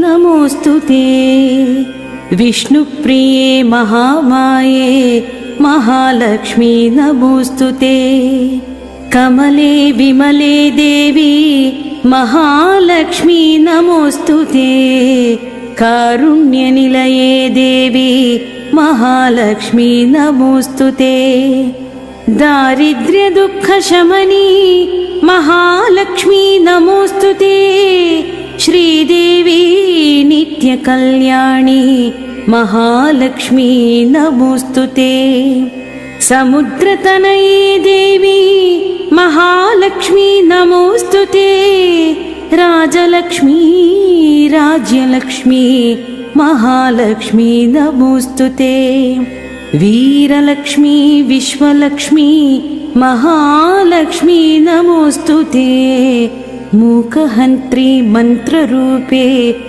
नमोस्तुते विष्णुप्रिये महामाये महालक्ष्मी नमोस्तुते कमले विमले देवी महालक्ष्मी नमोस्तुते कारुण्यनिलये देवी महालक्ष्मी नमोस्तुते दारिद्र्य दुःखशमनी महालक्ष्मी नमोस्तुते श्रीदेवी नित्यकल्याणी महालक्ष्मी नमोस्तुते समुद्रतनये देवी महालक्ष्मी नमोस्तुते राजलक्ष्मी राज्यलक्ष्मी महालक्ष्मी नमोस्तुते वीरलक्ष्मी विश्वलक्ष्मी महालक्ष्मी नमोस्तुते मूकहन्त्री मन्त्ररूपे